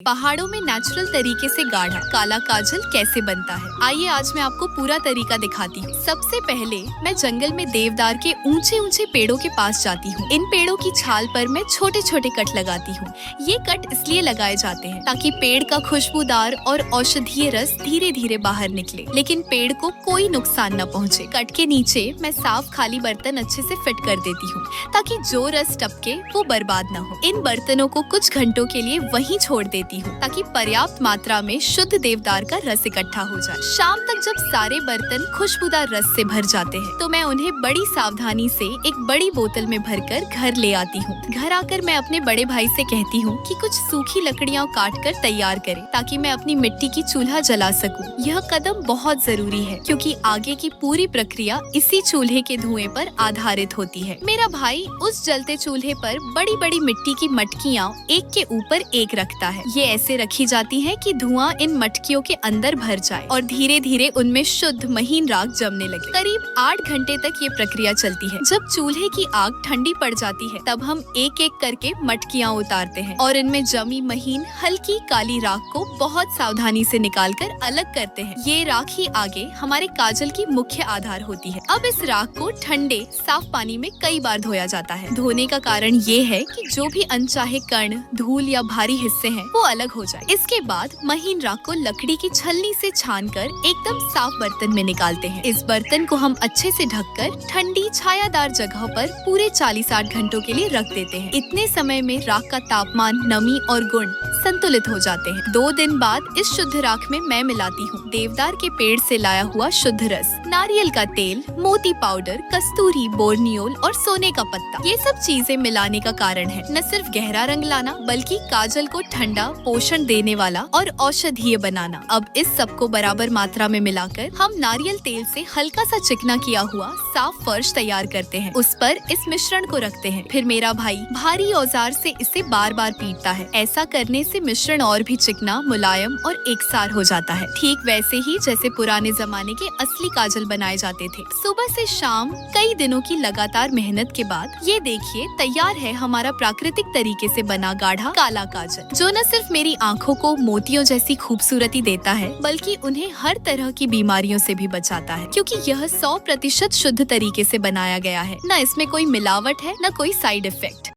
पहाड़ों में नेचुरल तरीके से गाढ़ा काला काजल कैसे बनता है, आइए आज मैं आपको पूरा तरीका दिखाती हूँ। सबसे पहले मैं जंगल में देवदार के ऊंचे ऊंचे पेड़ों के पास जाती हूँ। इन पेड़ों की छाल पर मैं छोटे छोटे कट लगाती हूँ। ये कट इसलिए लगाए जाते हैं ताकि पेड़ का खुशबूदार और औषधीय रस धीरे धीरे बाहर निकले, लेकिन पेड़ को कोई नुकसान न पहुँचे। कट के नीचे मैं साफ खाली बर्तन अच्छे से फिट कर देती हूँ ताकि जो रस टपके वो बर्बाद न हो। इन बर्तनों को कुछ घंटों के लिए वहीं छोड़ देती हूँ ताकि पर्याप्त मात्रा में शुद्ध देवदार का रस इकट्ठा हो जाए। शाम तक जब सारे बर्तन खुशबूदार रस से भर जाते हैं तो मैं उन्हें बड़ी सावधानी से एक बड़ी बोतल में भरकर घर ले आती हूँ। घर आकर मैं अपने बड़े भाई से कहती हूँ कि कुछ सूखी लकड़ियाँ काट कर तैयार करे ताकि मैं अपनी मिट्टी की चूल्हा जला सकूँ। यह कदम बहुत जरूरी है क्योंकि आगे की पूरी प्रक्रिया इसी चूल्हे के धुएं पर आधारित होती है। मेरा भाई उस जलते चूल्हे पर बड़ी बड़ी मिट्टी की मटकियाँ एक के ऊपर एक रखता है। ये ऐसे रखी जाती है कि धुआं इन मटकियों के अंदर भर जाए और धीरे धीरे उनमें शुद्ध महीन राख जमने लगे। करीब 8 घंटे तक ये प्रक्रिया चलती है। जब चूल्हे की आग ठंडी पड़ जाती है तब हम एक एक करके मटकियाँ उतारते हैं और इनमें जमी महीन हल्की काली राख को बहुत सावधानी से निकालकर अलग करते हैं। ये राख ही आगे हमारे काजल की मुख्य आधार होती है। अब इस राख को ठंडे साफ पानी में कई बार धोया जाता है। धोने का कारण ये है कि जो भी अनचाहे कण, धूल या भारी हिस्से हैं वो अलग हो जाए। इसके बाद महीन राख को लकड़ी की छलनी से छानकर एकदम साफ बर्तन में निकालते हैं। इस बर्तन को हम अच्छे से ढककर ठंडी छायादार जगह पर पूरे 40-60 घंटों के लिए रख देते हैं। इतने समय में राख का तापमान, नमी और गुण संतुलित हो जाते हैं। 2 दिन बाद इस शुद्ध राख में मैं मिलाती हूँ देवदार के पेड़ से लाया हुआ शुद्ध रस, नारियल का तेल, मोती पाउडर, कस्तूरी, बोर्नियोल और सोने का पत्ता। ये सब चीजें मिलाने का कारण है न सिर्फ गहरा रंग लाना बल्कि काजल को ठंडा, पोषण देने वाला और औषधीय बनाना। अब इस सब को बराबर मात्रा में मिलाकर हम नारियल तेल से हल्का सा चिकना किया हुआ साफ फर्श तैयार करते हैं। उस पर इस मिश्रण को रखते हैं। फिर मेरा भाई भारी औजार से इसे बार बार पीटता है। ऐसा करने से मिश्रण और भी चिकना, मुलायम और एकसार हो जाता है, ठीक वैसे ही जैसे पुराने जमाने के असली काजल बनाए जाते थे। सुबह से शाम कई दिनों की लगातार मेहनत के बाद ये देखिए तैयार है हमारा प्राकृतिक तरीके से बना गाढ़ा काला काजल, जो न सिर्फ मेरी आँखों को मोतियों जैसी खूबसूरती देता है बल्कि उन्हें हर तरह की बीमारियों से भी बचाता है, क्योंकि यह 100% शुद्ध तरीके से बनाया गया है। न इसमें कोई मिलावट है, न कोई साइड इफेक्ट।